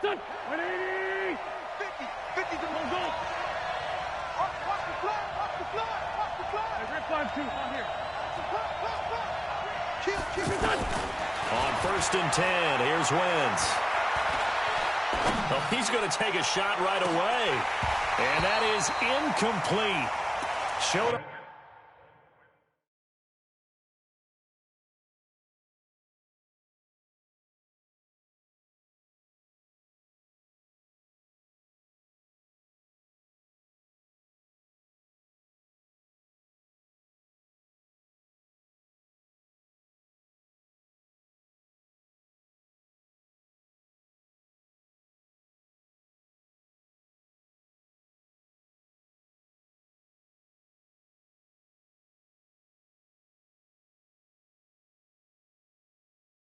180. 50 to goal. Watch the fly. Hey, rip 5-2 on here. On 1st and 10, here's Wentz. Oh, he's going to take a shot right away. And that is incomplete. Showed up.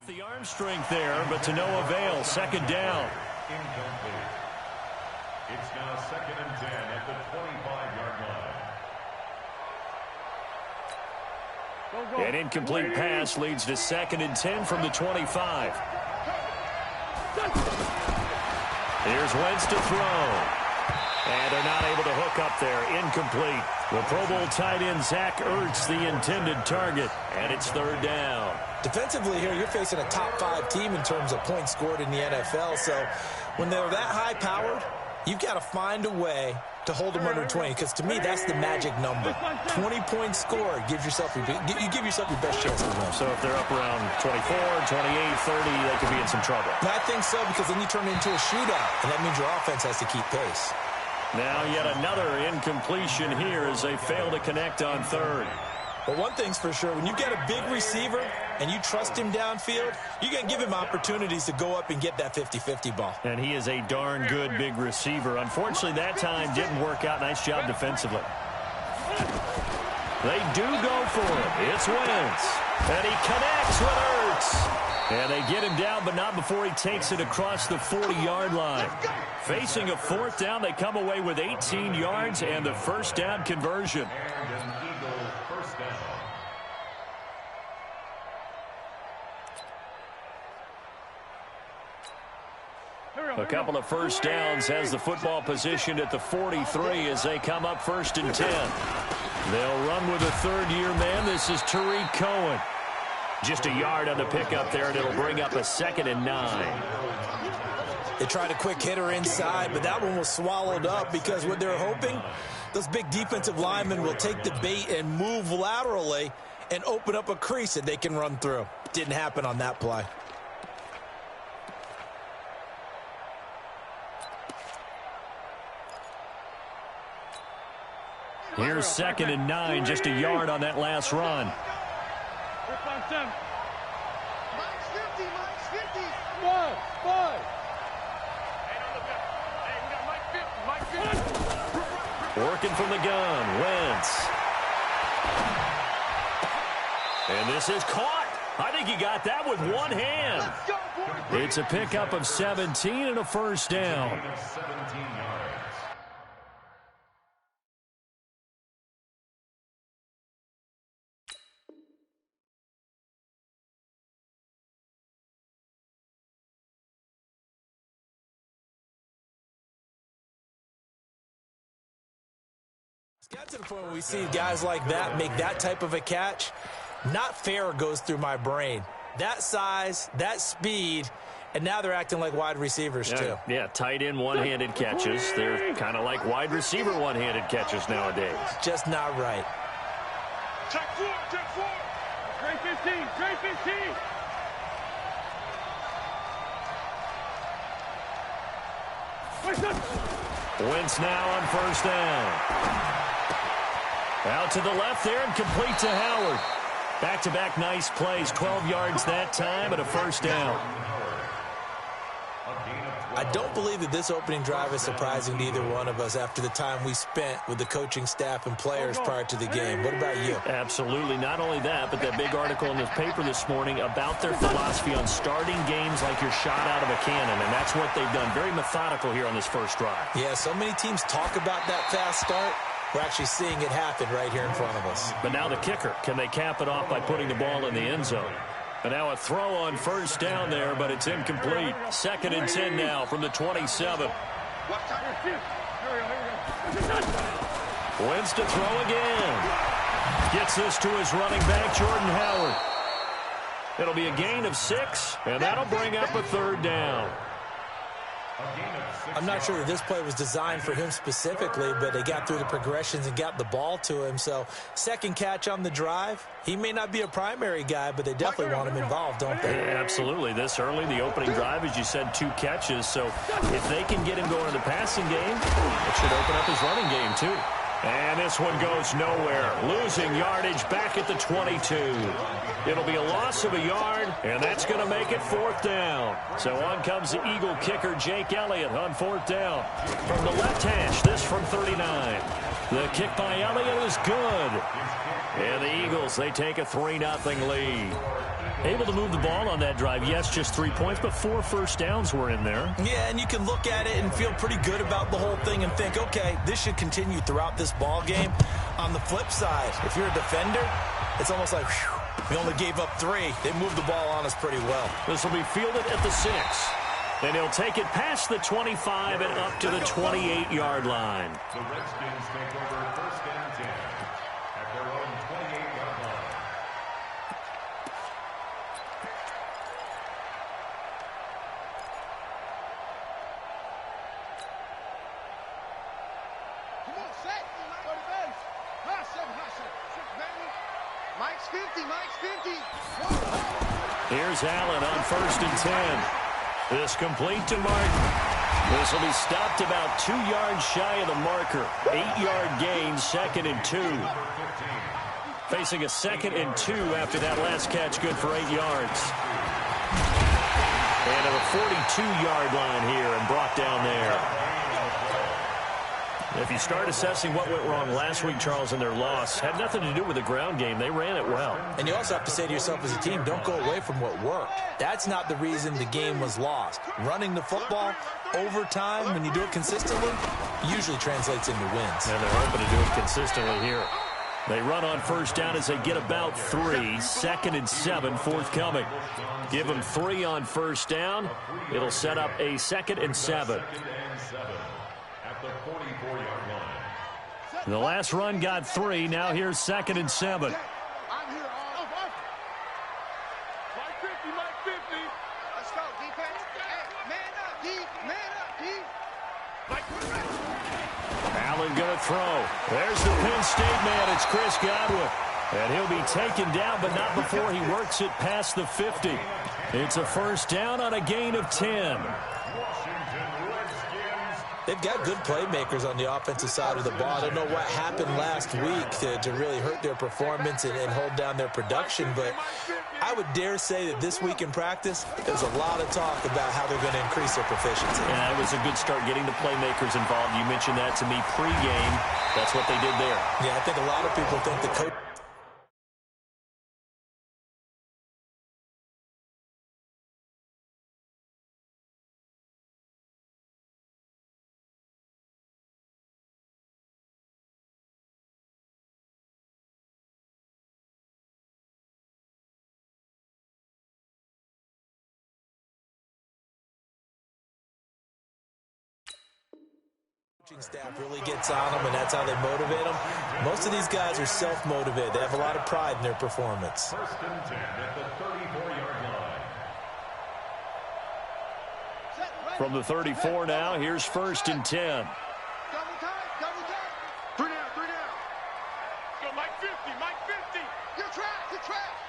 The arm strength there, but to no avail. 2nd down. Incomplete. It's now 2nd and 10 at the 25-yard line. An incomplete pass leads to 2nd and 10 from the 25. Here's Wentz to throw. And they're not able to hook up there. Incomplete. The Pro Bowl tight end Zach Ertz, the intended target. And it's 3rd down. Defensively here, you're facing a top 5 team in terms of points scored in the NFL. So when they're that high-powered, you've got to find a way to hold them under 20. Because to me, that's the magic number. 20 points scored gives yourself you give yourself your best chance to win. So if they're up around 24, 28, 30, they could be in some trouble. And I think so, because then you turn it into a shootout, and that means your offense has to keep pace. Now yet another incompletion here as they fail to connect on 3rd. But one thing's for sure, when you get a big receiver and you trust him downfield, you're going to give him opportunities to go up and get that 50-50 ball. And he is a darn good big receiver. Unfortunately, that time didn't work out. Nice job defensively. They do go for it. It's Wentz. And he connects with Ertz. And they get him down, but not before he takes it across the 40-yard line. Facing a 4th down, they come away with 18 yards and the 1st down conversion. A couple of 1st downs has the football positioned at the 43 as they come up 1st and 10. They'll run with a 3rd-year man. This is Tariq Cohen. Just a yard on the pickup there, and it'll bring up a 2nd and 9. They tried a quick hitter inside, but that one was swallowed up because what they're hoping, those big defensive linemen will take the bait and move laterally and open up a crease that they can run through. Didn't happen on that play. Here's 2nd and 9, just a yard on that last run. Working from the gun, Wentz. And this is caught. I think he got that with one hand. It's a pickup of 17 and a 1st down. It's got to the point where we see guys like that make that type of a catch. Not fair goes through my brain. That size, that speed, and now they're acting like wide receivers too. Yeah, tight end one-handed catches. They're kind of like wide receiver one-handed catches nowadays. Just not right. Check 4. Trey 15. Wentz now on 1st down. Out to the left there and complete to Howard. Back-to-back nice plays. 12 yards that time and a 1st down. I don't believe that this opening drive is surprising to either one of us after the time we spent with the coaching staff and players prior to the game. What about you? Absolutely. Not only that, but that big article in the paper this morning about their philosophy on starting games like you're shot out of a cannon, and that's what they've done. Very methodical here on this first drive. Yeah, so many teams talk about that fast start. We're actually seeing it happen right here in front of us. But now the kicker. Can they cap it off by putting the ball in the end zone? And now a throw on first down there, but it's incomplete. 2nd and 10 now from the 27. Wins to throw again. Gets this to his running back, Jordan Howard. It'll be a gain of 6, and that'll bring up a 3rd down. I'm not sure that this play was designed for him specifically, but they got through the progressions and got the ball to him. So, 2nd catch on the drive. He may not be a primary guy, but they definitely want him involved, don't they? Yeah, absolutely. This early, the opening drive, as you said, 2 catches. So, if they can get him going in the passing game, it should open up his running game, too. And this one goes nowhere. Losing yardage back at the 22. It'll be a loss of a yard, and that's going to make it 4th down. So on comes the Eagle kicker, Jake Elliott, on 4th down. From the left hash, this from 39. The kick by Elliott is good. And the Eagles, they take a 3-0 lead. Able to move the ball on that drive. Yes, just 3 points, but 4 first downs were in there. Yeah, and you can look at it and feel pretty good about the whole thing and think, okay, this should continue throughout this ball game. On the flip side, if you're a defender, it's almost like, whew, we only gave up 3. They moved the ball on us pretty well. This will be fielded at the 6. And he'll take it past the 25 and up to the 28-yard line. The Redskins take over 1st and 10 at their own 28-yard line. Come on, set. Go to base. Hot 7, hot 7. Baby. Mike's 50, Mike's 50. Here's Allen on 1st and 10. This complete to Martin. This will be stopped about 2 yards shy of the marker. 8-yard gain, 2nd and 2. Facing a 2nd and 2 after that last catch, good for 8 yards. And at a 42-yard line here and brought down there. If you start assessing what went wrong last week, Charles, in their loss, had nothing to do with the ground game. They ran it well. And you also have to say to yourself as a team, don't go away from what worked. That's not the reason the game was lost. Running the football over time, when you do it consistently, usually translates into wins. And they're hoping to do it consistently here. They run on first down as they get about 3. 2nd and 7 forthcoming. Give them 3 on first down. It'll set up a 2nd and 7. The last run got 3. Now here's 2nd and 7. I'm here. Mike 50, Mike 50. Let's go, defense. Hey, man up, D. Man up, D. Mike, Allen going to throw. There's the Penn State man. It's Chris Godwin. And he'll be taken down, but not before he works it past the 50. It's a first down on a gain of 10. They've got good playmakers on the offensive side of the ball. I don't know what happened last week to really hurt their performance and hold down their production, but I would dare say that this week in practice, there's a lot of talk about how they're going to increase their proficiency. Yeah, it was a good start getting the playmakers involved. You mentioned that to me pregame. That's what they did there. Yeah, I think a lot of people think the coach staff really gets on them, and that's how they motivate them. Most of these guys are self-motivated. They have a lot of pride in their performance. 1st and 10 at the 34-yard line. From the 34 now, here's 1st and 10. double time, double time. 3 down, 3 down. Go, Mike 50, Mike 50. You're trapped, you're trapped.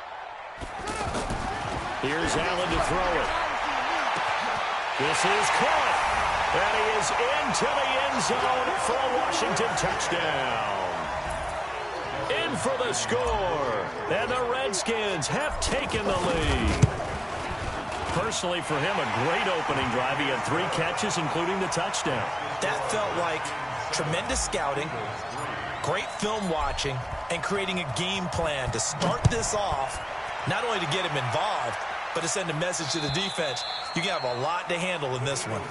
Here's Allen to throw it. This is caught. And he is into the end zone for a Washington touchdown. In for the score. And the Redskins have taken the lead. Personally, for him, a great opening drive. He had 3 catches, including the touchdown. That felt like tremendous scouting, great film watching, and creating a game plan to start this off, not only to get him involved, but to send a message to the defense. You can have a lot to handle in this one.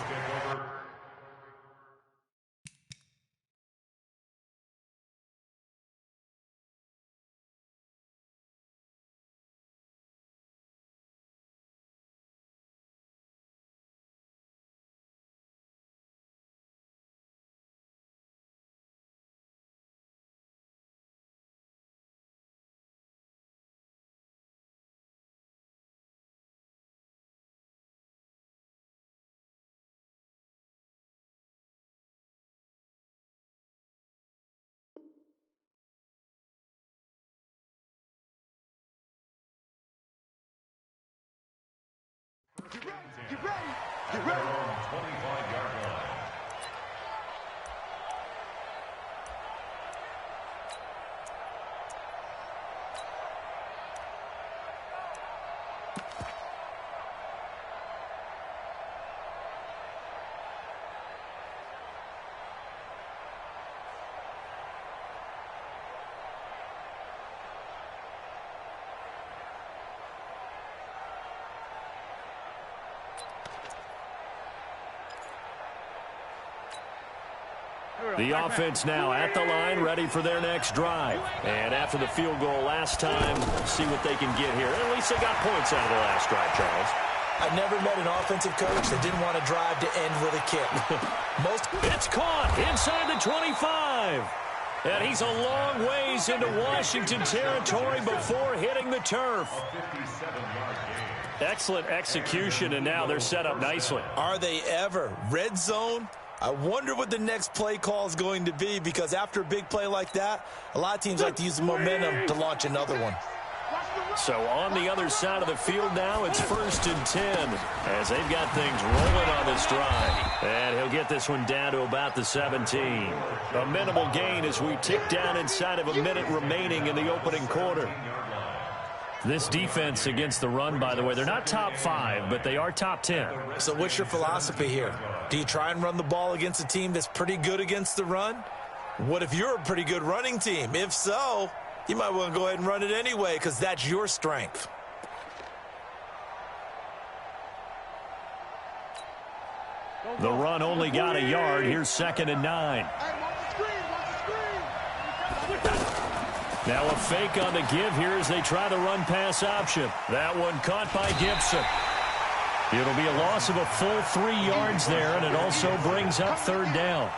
Get ready. 25-yard line. The offense now at the line, ready for their next drive. And after the field goal last time, see what they can get here. At least they got points out of the last drive, Charles. I've never met an offensive coach that didn't want to drive to end with a kick. It's caught inside the 25. And he's a long ways into Washington territory before hitting the turf. Excellent execution, and now they're set up nicely. Are they ever? Red zone? I wonder what the next play call is going to be, because after a big play like that, a lot of teams like to use the momentum to launch another one. So on the other side of the field now, it's 1st and 10 as they've got things rolling on this drive. And he'll get this one down to about the 17. A minimal gain as we tick down inside of a minute remaining in the opening quarter. This defense against the run, by the way, they're not top 5, but they are top 10. So what's your philosophy here? Do you try and run the ball against a team that's pretty good against the run? What if you're a pretty good running team? If so, you might want to go ahead and run it anyway, because that's your strength. The run only got a yard. Here's 2nd and 9. Now a fake on the give here as they try the run-pass option. That one caught by Gibson. It'll be a loss of a full 3 yards there, and it also brings up 3rd down.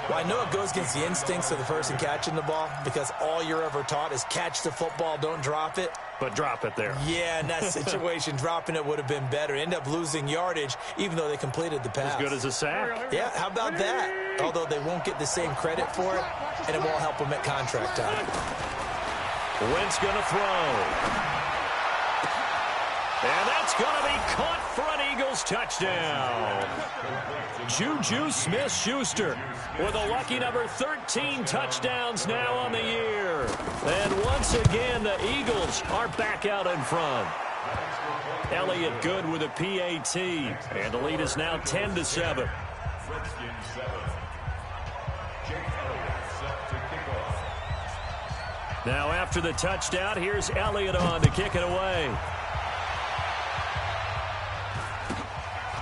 Well, I know it goes against the instincts of the person catching the ball, because all you're ever taught is catch the football, don't drop it. But drop it there. Yeah, in that situation, dropping it would have been better. End up losing yardage, even though they completed the pass. As good as a sack. Yeah, how about that? Although they won't get the same credit for it, and it won't help them at contract time. Wentz going to throw. And that's going to be caught for an Eagles touchdown. Juju Smith-Schuster with a lucky number 13 touchdowns now on the year. And once again, the Eagles are back out in front. Elliott good with a PAT. And the lead is now 10-7. Now after the touchdown, here's Elliott on to kick it away.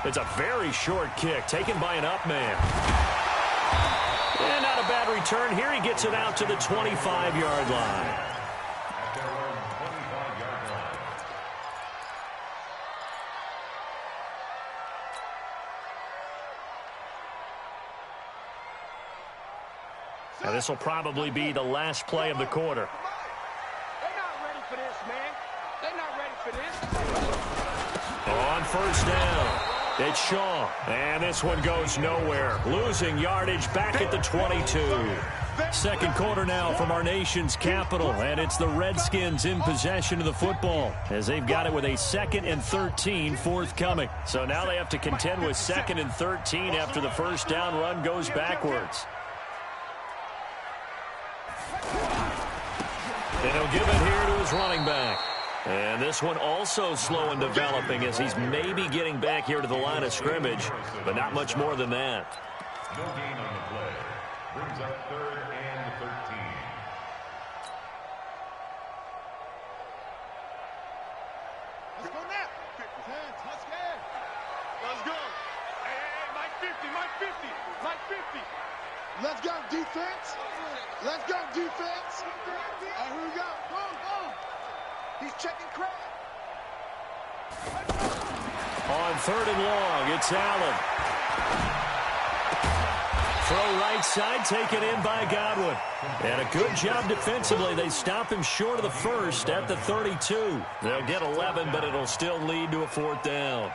It's a very short kick taken by an up man. And not a bad return here. He gets it out to the 25-yard line. Now this will probably be the last play of the quarter. They're not ready for this, man. They're not ready for this. On 1st down, it's Shaw. And this one goes nowhere. Losing yardage back at the 22. 2nd quarter now from our nation's capital. And it's the Redskins in possession of the football, as they've got it with a 2nd and 13 forthcoming. So now they have to contend with 2nd and 13 after the 1st down run goes backwards. And he'll give it here to his running back. And this one also slow in developing as he's maybe getting back here to the line of scrimmage, but not much more than that. No gain on the play. Brings up 3rd and 13. Let's go now. 10, let's go. Hey, Mike 50, Mike 50, Mike 50. Let's go, defense. Let's go, defense. All right, here we go. Go. He's checking crowd. On 3rd and long, it's Allen. Throw right side, taken in by Godwin. And a good job defensively. They stop him short of the 1st at the 32. They'll get 11, but it'll still lead to a 4th down.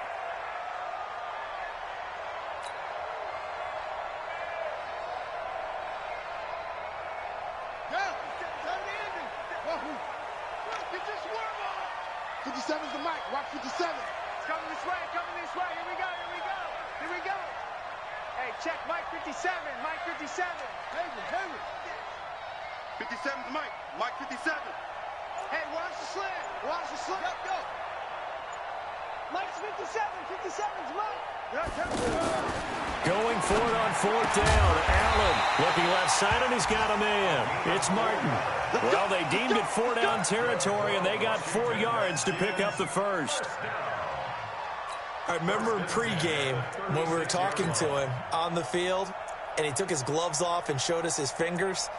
coming this way, here we go, here we go. Hey, check, Mike 57, Mike 57. Hayward. 57's Mike 57. Hey, watch the slant, go. Mike's 57's Mike. Going for it on fourth down. Allen looking left side, and he's got a man. It's Martin. Well, they deemed it 4-down territory, and they got 4 yards to pick up the first. I remember in pregame when we were talking to him on the field, and he took his gloves off and showed us his fingers.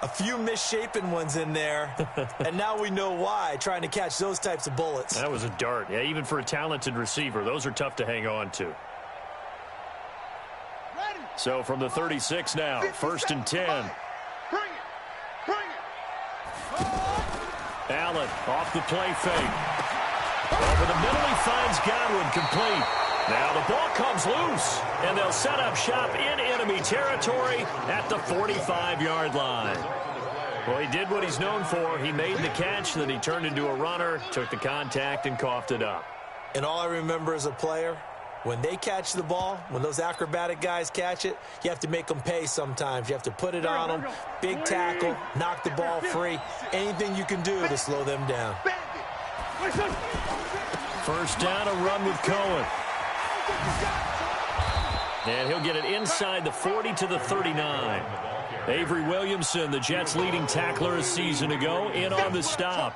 A few misshapen ones in there, and now we know why, trying to catch those types of bullets. That was a dart. Yeah, even for a talented receiver, those are tough to hang on to. So from the 36 now, 1st and 10. Bring it. Allen off the play fake. Over the middle, he finds Godwin complete. Now the ball comes loose, and they'll set up shop in enemy territory at the 45-yard line. Well, he did what he's known for. He made the catch, then he turned into a runner, took the contact, and coughed it up. And all I remember as a player, when they catch the ball, when those acrobatic guys catch it, you have to make them pay sometimes. You have to put it on them, big tackle, knock the ball free, anything you can do to slow them down. First down, a run with Cohen. And he'll get it inside the 40 to the 39. Avery Williamson, the Jets' leading tackler a season ago, in on the stop.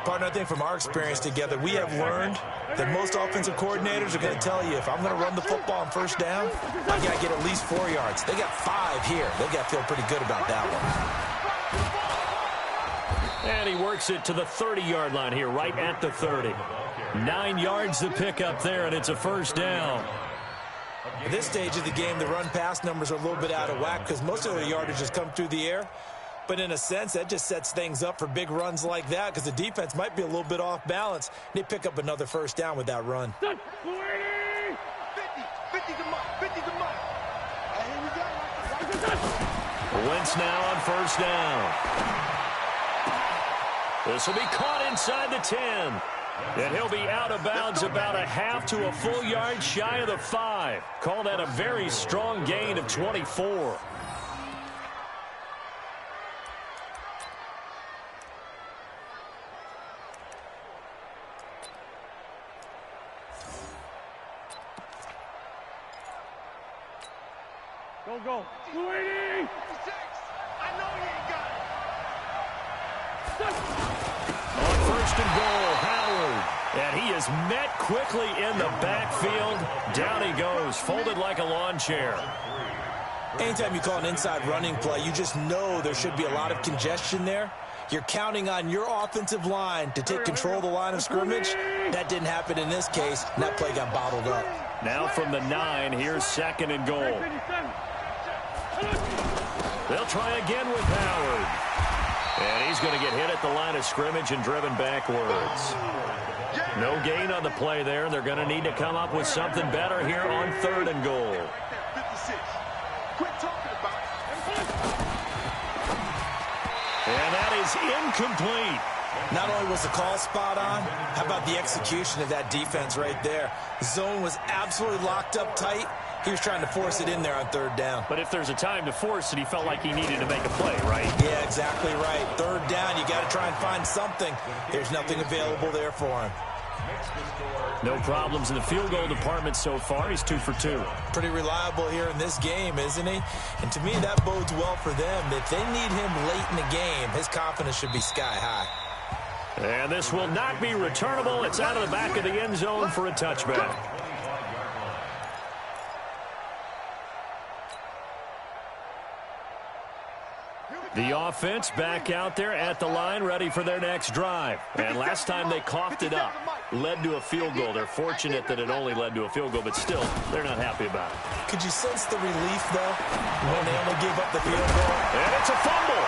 Partner, I think from our experience together, we have learned that most offensive coordinators are going to tell you, if I'm going to run the football on first down, I got to get at least 4 yards. They got 5 here. They got to feel pretty good about that one. And he works it to the 30-yard line here, right at the 30. 9 yards to pick up there, and it's a first down. At this stage of the game, the run-pass numbers are a little bit out of whack because most of the yardage has come through the air. But in a sense, that just sets things up for big runs like that because the defense might be a little bit off balance. They pick up another first down with that run. 50 to Mike. Here we go. Wentz now on first down. This will be caught inside the 10. And he'll be out of bounds about a half to a full yard shy of the 5. Call that a very strong gain of 24. Go. 280. 56. I know he ain't got it. On first and goal, Howard. And he is met quickly in the backfield. Down he goes, folded like a lawn chair. Anytime you call an inside running play, you just know there should be a lot of congestion there. You're counting on your offensive line to take control of the line of scrimmage. That didn't happen in this case, and that play got bottled up. Now from the 9, here's 2nd and goal. They'll try again with Howard. And he's going to get hit at the line of scrimmage and driven backwards. No gain on the play there. They're going to need to come up with something better here on 3rd and goal. 56. Quit talking about it. And that is incomplete. Not only was the call spot on, how about the execution of that defense right there? The zone was absolutely locked up tight. He was trying to force it in there on 3rd down. But if there's a time to force it, he felt like he needed to make a play, right? Yeah, exactly right. 3rd down, you got to try and find something. There's nothing available there for him. No problems in the field goal department so far. He's 2 for 2. Pretty reliable here in this game, isn't he? And to me, that bodes well for them. If they need him late in the game, his confidence should be sky high. And this will not be returnable. It's out of the back of the end zone for a touchback. The offense back out there at the line, ready for their next drive. And last time they coughed it up, led to a field goal. They're fortunate that it only led to a field goal, but still, they're not happy about it. Could you sense the relief, though, when they only gave up the field goal? And it's a fumble.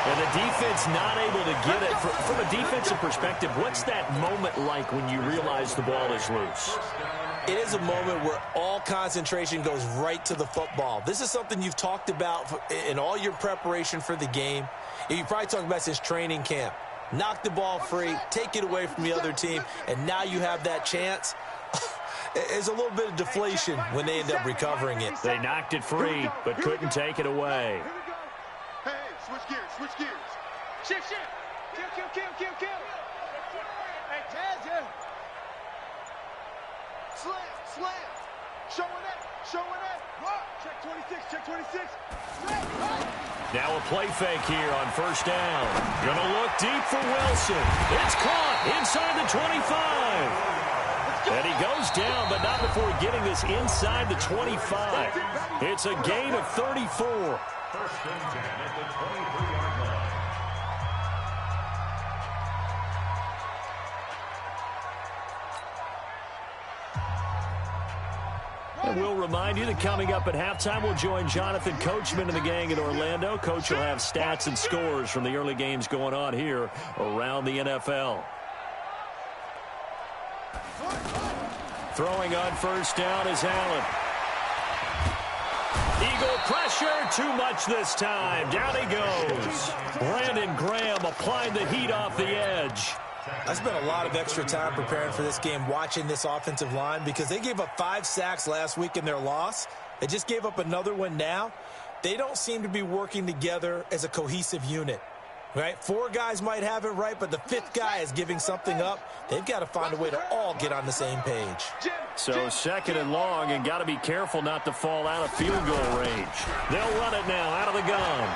And the defense not able to get it. From a defensive perspective, what's that moment like when you realize the ball is loose? It is a moment where all concentration goes right to the football. This is something you've talked about in all your preparation for the game. You probably talked about since training camp. knock the ball free, take it away from the other team, and now you have that chance. There's a little bit of deflation when they end up recovering it. They knocked it free, but couldn't take it away. Hey, switch gears, switch gears. Shift. Kill. Hey, Taz, yeah. Slam. Showing it. Check 26. Now a play fake here on first down. Gonna look deep for Wilson. It's caught inside the 25. And he goes down, but not before getting this inside the 25. It's a gain of 34. First and 10 at the 23-yard line. And we'll remind you that coming up at halftime, we'll join Jonathan Coachman and the gang in Orlando. Coach will have stats and scores from the early games going on here around the NFL. Throwing on first down is Allen. Eagle pressure, too much this time. Down he goes. Brandon Graham applying the heat off the edge. I spent a lot of extra time preparing for this game, watching this offensive line, because they gave up 5 sacks last week in their loss. They just gave up another one now. They don't seem to be working together as a cohesive unit, right? 4 guys might have it right, but the 5th guy is giving something up. They've got to find a way to all get on the same page. So second and long, and got to be careful not to fall out of field goal range. They'll run it now out of the gun.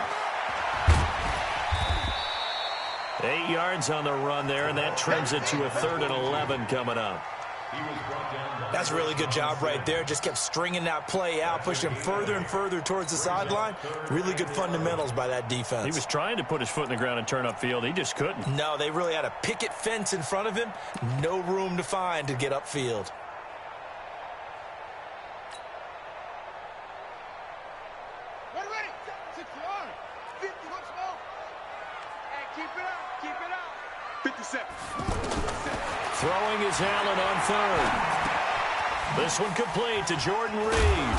8 yards on the run there, and that trims it to a 3rd and 11 coming up. That's a really good job right there. Just kept stringing that play out, pushing further and further towards the sideline. Really good fundamentals by that defense. He was trying to put his foot in the ground and turn upfield. He just couldn't. No, they really had a picket fence in front of him. No room to find to get upfield. Ready. 60 yards. 50, let's go. Hey, keep it up. 50 seconds. Throwing is Allen on 3rd. This one complete to Jordan Reed.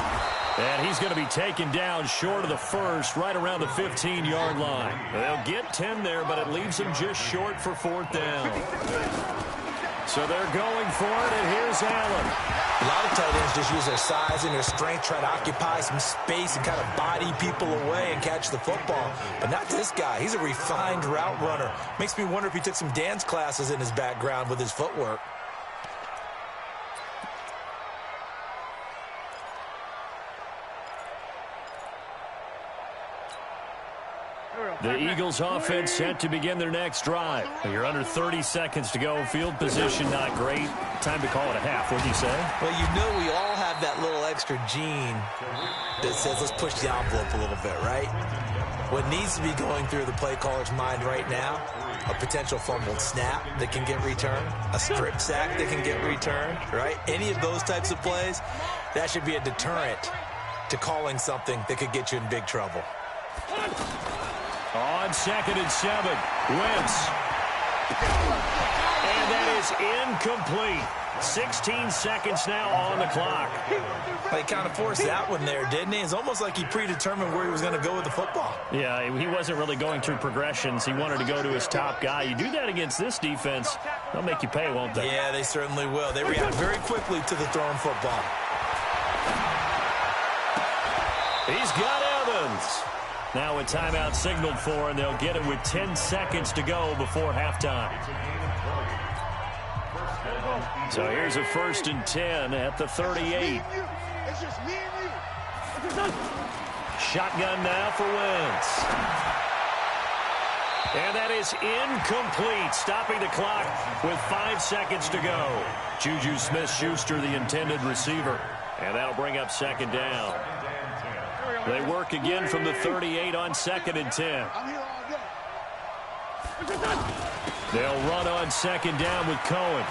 And he's going to be taken down short of the 1st, right around the 15-yard line. They'll get 10 there, but it leaves them just short for 4th down. So they're going for it, and here's Allen. A lot of tight ends just use their size and their strength, try to occupy some space and kind of body people away and catch the football. But not this guy. He's a refined route runner. Makes me wonder if he took some dance classes in his background with his footwork. The Eagles offense set to begin their next drive. You're under 30 seconds to go. Field position not great. Time to call it a half, wouldn't you say? Well, you know we all have that little extra gene that says let's push the envelope a little bit, right? What needs to be going through the play caller's mind right now, a potential fumbled snap that can get returned, a strip sack that can get returned, right? Any of those types of plays, that should be a deterrent to calling something that could get you in big trouble. On 2nd and 7, Wentz. And that is incomplete. 16 seconds now on the clock. He kind of forced that one there, didn't he? It's almost like he predetermined where he was going to go with the football. Yeah, he wasn't really going through progressions. He wanted to go to his top guy. You do that against this defense, they'll make you pay, won't they? Yeah, they certainly will. They react very quickly to the thrown football. He's got Evans. Now a timeout signaled for, and they'll get it with 10 seconds to go before halftime. So here's a 1st and 10 at the 38. It's just me and you. Shotgun now for Wentz. And that is incomplete, stopping the clock with 5 seconds to go. Juju Smith-Schuster, the intended receiver. And that'll bring up 2nd down. They work again from the 38 on 2nd and 10. They'll run on 2nd down with Cohen.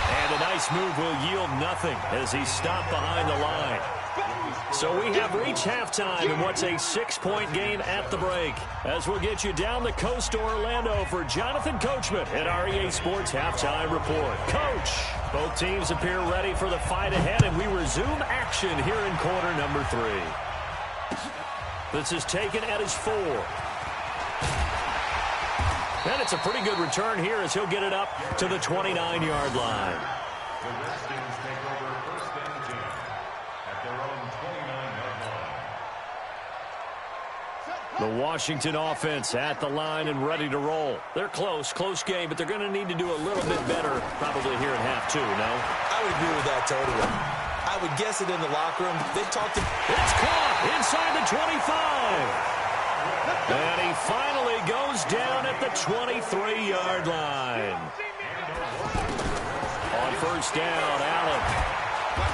And a nice move will yield nothing as he's stopped behind the line. So we have reached halftime in what's a 6-point game at the break. As we'll get you down the coast to Orlando for Jonathan Coachman at our EA Sports Halftime Report. Coach, both teams appear ready for the fight ahead, and we resume action here in quarter number 3. This is taken at his 4. And it's a pretty good return here as he'll get it up to the 29-yard line. The Redskins take over first and 10 at their own 29-yard line. The Washington offense at the line and ready to roll. They're close game, but they're going to need to do a little bit better probably here in half two, no? I would agree with that totally. I would guess it in the locker room. They've talked to... It's caught inside the 25. And he finally goes down at the 23-yard line. On first down, Allen.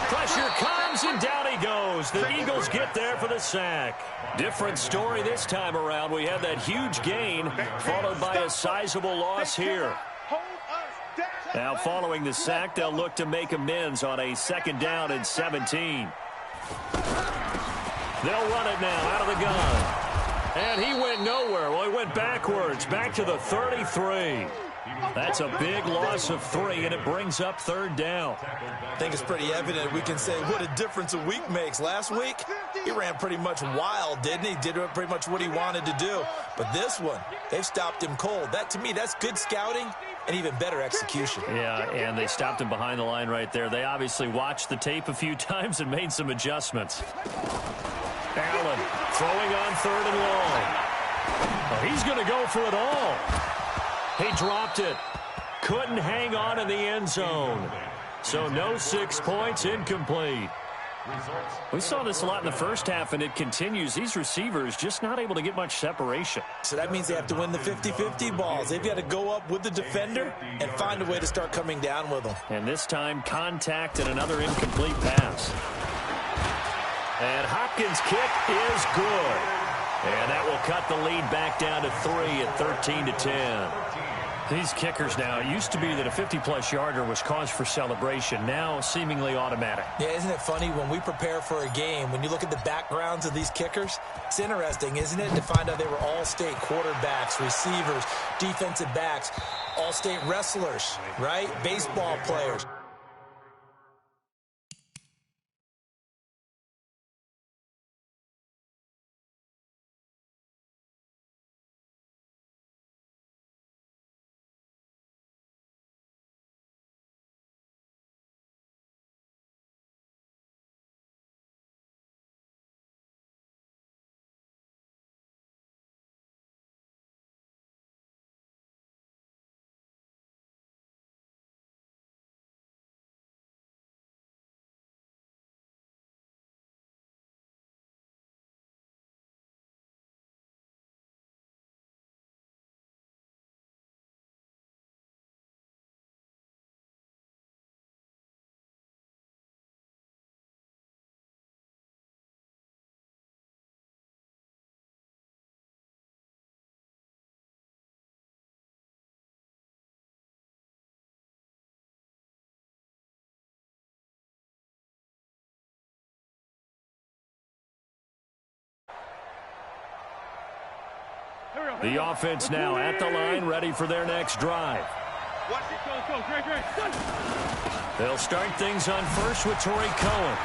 Pressure comes, and down he goes. The Eagles get there for the sack. Different story this time around. We had that huge gain, followed by a sizable loss here. Now, following the sack, they'll look to make amends on a second down and 17. They'll run it now out of the gun. And he went nowhere. Well, he went backwards, back to the 33. That's a big loss of 3, and it brings up third down. I think it's pretty evident. We can say what a difference a week makes. Last week, he ran pretty much wild, didn't he? Did pretty much what he wanted to do. But this one, they've stopped him cold. That, to me, that's good scouting and even better execution. Yeah, and they stopped him behind the line right there. They obviously watched the tape a few times and made some adjustments. Allen throwing on third and long. Oh, he's going to go for it all. He dropped it. Couldn't hang on in the end zone. So no 6 points, incomplete. We saw this a lot in the first half, and it continues. These receivers just not able to get much separation. So that means they have to win the 50-50 balls. They've got to go up with the defender and find a way to start coming down with them. And this time, contact and another incomplete pass. And Hopkins' kick is good. And that will cut the lead back down to 3 at 13-10. These kickers now, it used to be that a 50-plus yarder was cause for celebration. Now, seemingly automatic. Yeah, isn't it funny when we prepare for a game, when you look at the backgrounds of these kickers, it's interesting, isn't it, to find out they were all-state quarterbacks, receivers, defensive backs, all-state wrestlers, right? Baseball players. The offense now at the line, ready for their next drive. They'll start things on first with Torrey Cohen.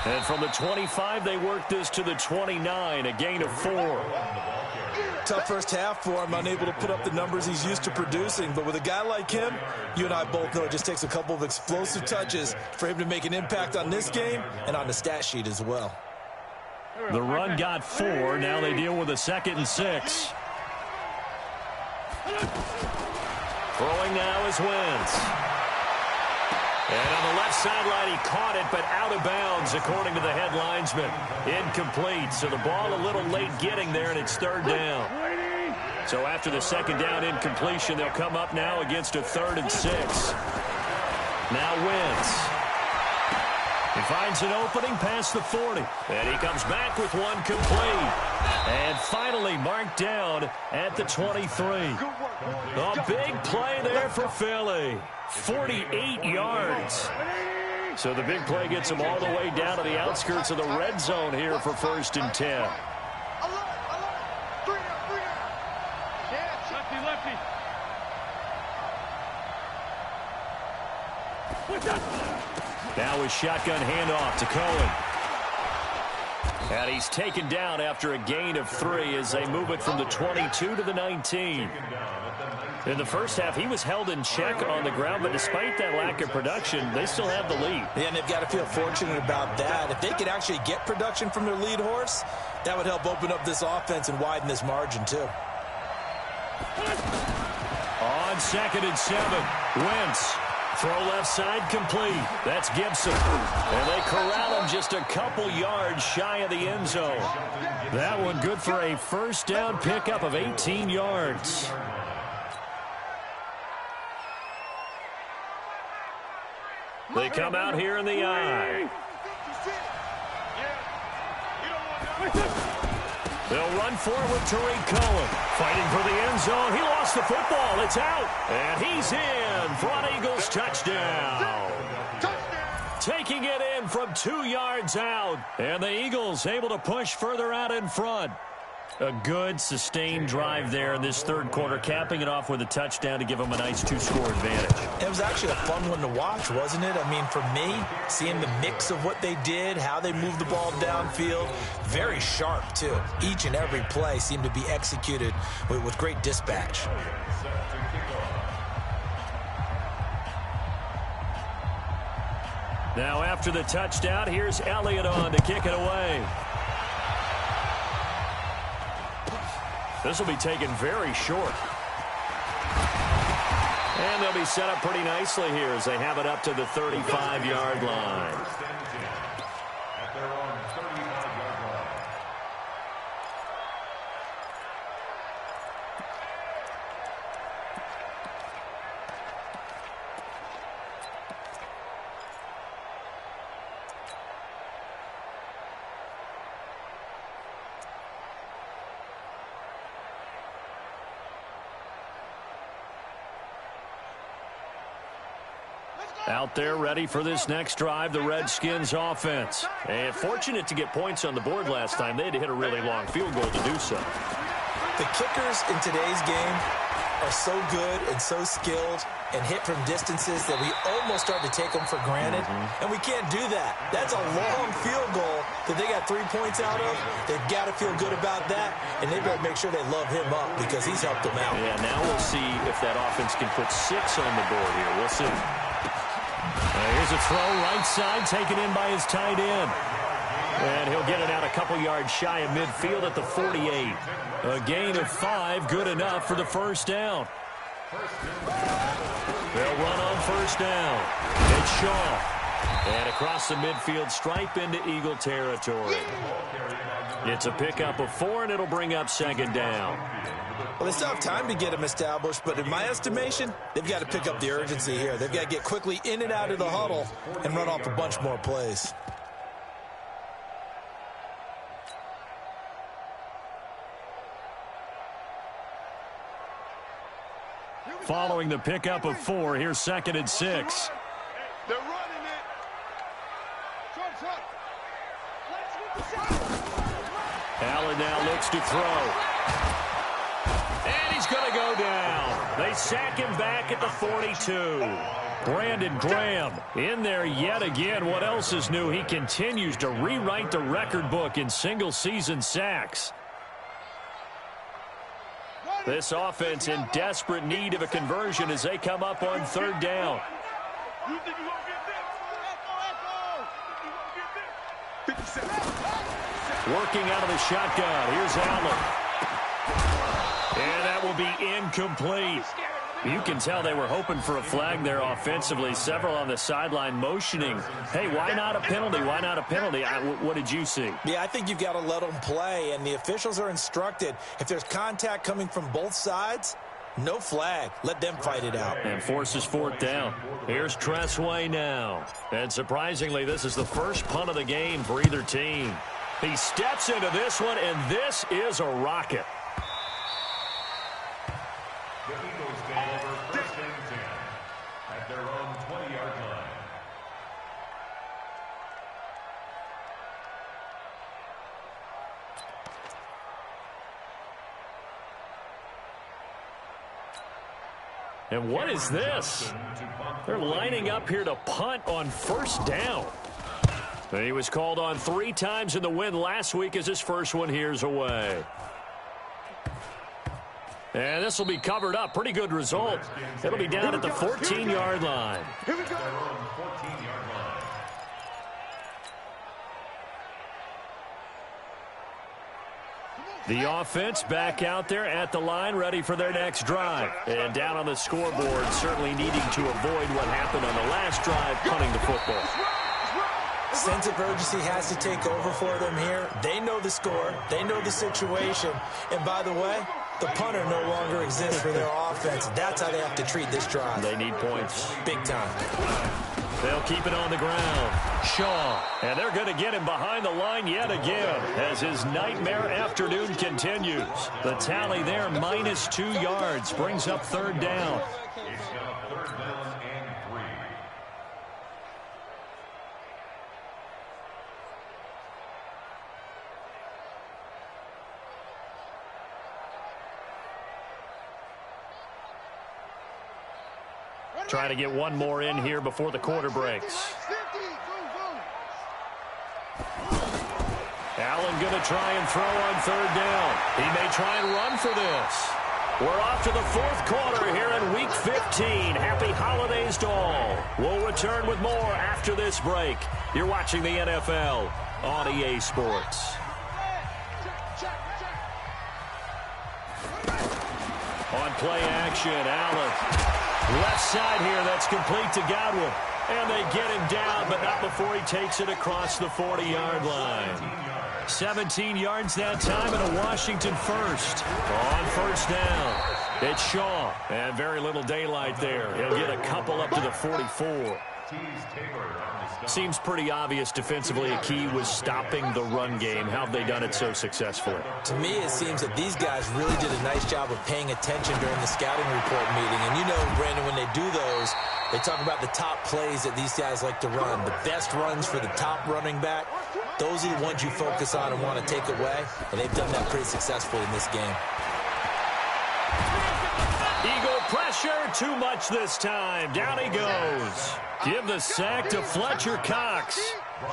And from the 25, they work this to the 29, a gain of 4. Tough first half for him, unable to put up the numbers he's used to producing. But with a guy like him, you and I both know it just takes a couple of explosive touches for him to make an impact on this game and on the stat sheet as well. The run got 4. Now they deal with a 2nd and 6. Throwing now is Wentz. And on the left sideline, he caught it, but out of bounds, according to the head linesman. Incomplete. So the ball a little late getting there, and it's third down. So after the second down incompletion, they'll come up now against a 3rd and 6. Now Wentz. He finds an opening past the 40. And he comes back with one complete. And finally marked down at the 23. A big play there for Philly. 48 yards. So the big play gets him all the way down to the outskirts of the red zone here for 1st and 10. Now a shotgun handoff to Cohen. And he's taken down after a gain of 3 as they move it from the 22 to the 19. In the first half, he was held in check on the ground, but despite that lack of production, they still have the lead. Yeah, and they've got to feel fortunate about that. If they could actually get production from their lead horse, that would help open up this offense and widen this margin, too. On 2nd and 7, Wentz. Throw left side complete. That's Gibson. And they corral him just a couple yards shy of the end zone. That one good for a first down pickup of 18 yards. They come out here in the eye. They'll run forward with Tariq Cohen. Fighting for the end zone. He lost the football. It's out. And he's in for an Eagles touchdown. Taking it in from 2 yards out. And the Eagles able to push further out in front. A good, sustained drive there in this third quarter, capping it off with a touchdown to give them a nice 2-score advantage. It was actually a fun one to watch, wasn't it? I mean, for me, seeing the mix of what they did, how they moved the ball downfield, very sharp, too. Each and every play seemed to be executed with great dispatch. Now, after the touchdown, here's Elliott on to kick it away. This will be taken very short. And they'll be set up pretty nicely here as they have it up to the 35-yard line. At their own 35-yard line. Out there ready for this next drive, the Redskins offense. And fortunate to get points on the board last time. They had to hit a really long field goal to do so. The kickers in today's game are so good and so skilled and hit from distances that we almost start to take them for granted. And we can't do that. That's a long field goal that they got 3 points out of. They've got to feel good about that, and they better make sure they love him up because he's helped them out. Yeah, now we'll see if that offense can put 6 on the board here. We'll see. Here's a throw right side taken in by his tight end. And he'll get it out a couple yards shy of midfield at the 48. A gain of 5, good enough for the first down. They'll run on first down. It's Shaw. And across the midfield stripe into Eagle territory. It's a pickup of 4, and it'll bring up second down. Well, they still have time to get them established, but in my estimation, they've got to pick up the urgency here. They've got to get quickly in and out of the huddle and run off a bunch more plays. Following the pickup of 4, here's 2nd and 6. They're running it. Allen now looks to throw. And he's going to go down. They sack him back at the 42. Brandon Graham in there yet again. What else is new? He continues to rewrite the record book in single-season sacks. This offense in desperate need of a conversion as they come up on third down. Working out of the shotgun. Here's Allen. And that will be incomplete. You can tell they were hoping for a flag there offensively. Several on the sideline motioning. Hey, why not a penalty? Why not a penalty? What did you see? Yeah, I think you've got to let them play, and the officials are instructed. If there's contact coming from both sides, no flag. Let them fight it out. And forces fourth down. Here's Tressway now. And surprisingly, this is the first punt of the game for either team. He steps into this one, and this is a rocket. The Eagles take over first and 10 at their own 20-yard line. And what is this? They're lining up here to punt on first down. He was called on 3 times in the win last week as his first one here's away. And this will be covered up. Pretty good result. It'll be down at the 14-yard line. Here we go. 14-yard line. The offense back out there at the line, ready for their next drive. And down on the scoreboard, certainly needing to avoid what happened on the last drive, punting the football. Sense of urgency has to take over for them here. They know the score. They know the situation. And by the way, the punter no longer exists for their offense. That's how they have to treat this drive. They need points. Big time. They'll keep it on the ground. Shaw. And they're going to get him behind the line yet again as his nightmare afternoon continues. The tally there, -2 yards, brings up 3rd down. It's now 3rd down and 3. Trying to get one more in here before the quarter breaks. Allen going to try and throw on 3rd down. He may try and run for this. We're off to the 4th quarter here in Week 15. Happy holidays to all. We'll return with more after this break. You're watching the NFL on EA Sports. On play action, Allen. Left side here, that's complete to Godwin. And they get him down, but not before he takes it across the 40-yard line. 17 yards that time and a Washington first. On 1st down, it's Shaw. And very little daylight there. He'll get a couple up to the 44. Seems pretty obvious defensively a key was stopping the run game. How have they done it so successfully? To me, it seems that these guys really did a nice job of paying attention during the scouting report meeting. And you know, Brandon, when they do those, they talk about the top plays that these guys like to run. The best runs for the top running back. Those are the ones you focus on and want to take away. And they've done that pretty successfully in this game. Eagle pressure, too much this time. Down he goes. Give the sack to Fletcher Cox.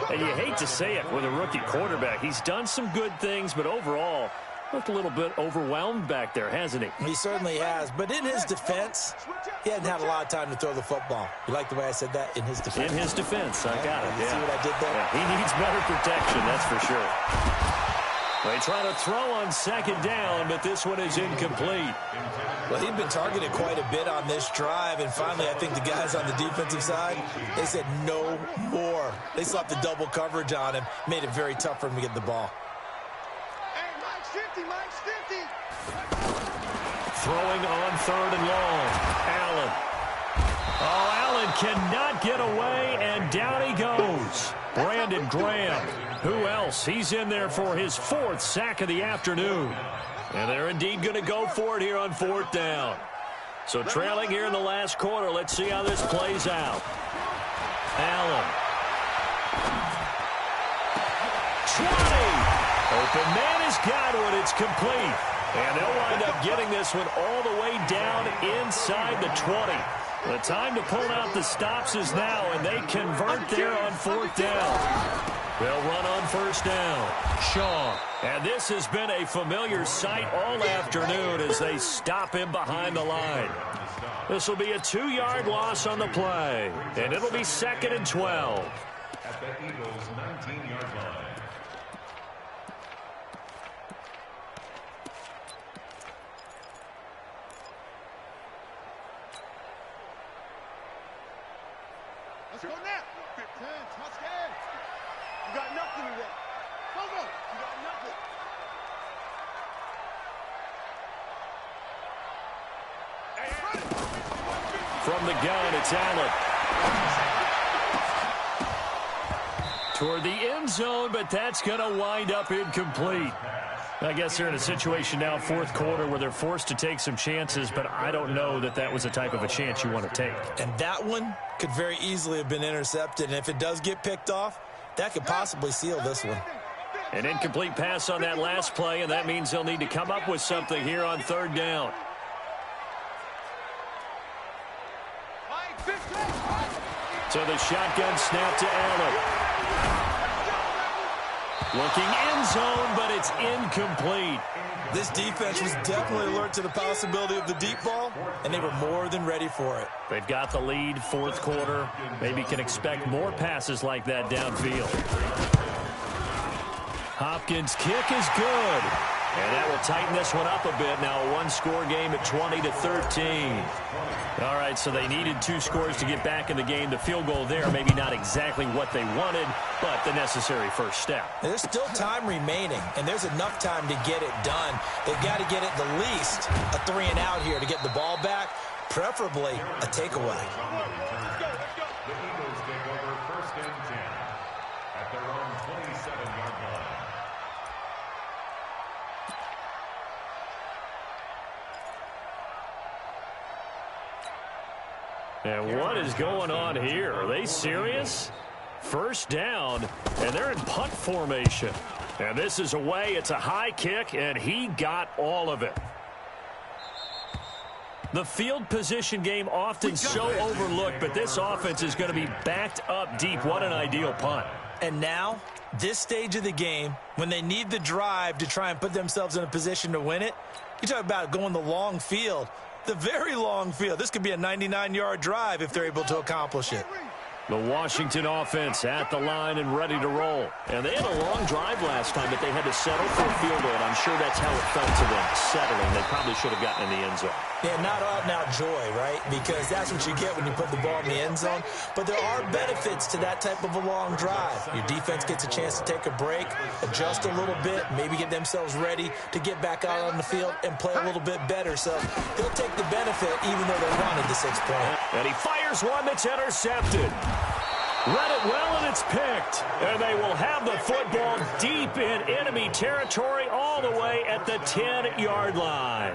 And you hate to say it with a rookie quarterback. He's done some good things, but overall, looked a little bit overwhelmed back there, hasn't he? He certainly has. But in his defense, he hadn't had a lot of time to throw the football. You like the way I said that? In his defense? In his defense. I got it. You see what I did there? Yeah, he needs better protection, that's for sure. They try to throw on 2nd down, but this one is incomplete. Well, he'd been targeted quite a bit on this drive, and finally I think the guys on the defensive side, they said no more. They slapped the double coverage on him, made it very tough for him to get the ball. Hey, Mike's 50, Mike's 50. Throwing on 3rd and long. Allen. Oh, Allen cannot get away, and down he goes. Brandon Graham. Who else? He's in there for his 4th sack of the afternoon. And they're indeed going to go for it here on 4th down. So trailing here in the last quarter. Let's see how this plays out. Allen. 20. Open man is Godwin. It's complete. And they'll wind up getting this one all the way down inside the 20. The time to pull out the stops is now, and they convert there on 4th down. They'll run on 1st down. Shaw. And this has been a familiar sight all afternoon as they stop him behind the line. This will be a 2-yard loss on the play, and it'll be 2nd and 12. At the Eagles' 19-yard line. Let's go now. 10, touchdown. You got nothing today. Go, go. You got nothing. From the gun, it's Allen. Toward the end zone, but that's going to wind up incomplete. I guess they're in a situation now, 4th quarter, where they're forced to take some chances, but I don't know that that was the type of a chance you want to take. And that one could very easily have been intercepted, and if it does get picked off, that could possibly seal this one. An incomplete pass on that last play, and that means they'll need to come up with something here on 3rd down. So the shotgun snap to Allen. Looking end zone, but it's incomplete. This defense was definitely alert to the possibility of the deep ball, and they were more than ready for it. They've got the lead, fourth quarter. Maybe can expect more passes like that downfield. Hopkins' kick is good. And that will tighten this one up a bit. Now a one-score game at 20-13. All right, so they needed 2 scores to get back in the game. The field goal there, maybe not exactly what they wanted, but the necessary first step. There's still time remaining, and there's enough time to get it done. They've got to get it the least a 3-and-out here to get the ball back, preferably a takeaway. The Eagles take over 1st and 10 at their own 27-yard line. And what is going on here? Are they serious? First down, and they're in punt formation. And this is away. It's a high kick, and he got all of it. The field position game often so overlooked, but this offense is going to be backed up deep. What an ideal punt. And now, this stage of the game, when they need the drive to try and put themselves in a position to win it, you talk about going the long field. The very long field. This could be a 99-yard drive if they're able to accomplish it. The Washington offense at the line and ready to roll. And they had a long drive last time, but they had to settle for a field goal, and I'm sure that's how it felt to them, settling. They probably should have gotten in the end zone. Yeah, not out-and-out joy, right? Because that's what you get when you put the ball in the end zone. But there are benefits to that type of a long drive. Your defense gets a chance to take a break, adjust a little bit, maybe get themselves ready to get back out on the field and play a little bit better. So they'll take the benefit even though they wanted the 6-point. And he fires one that's intercepted. Read it well, and it's picked. And they will have the football deep in enemy territory all the way at the 10-yard line.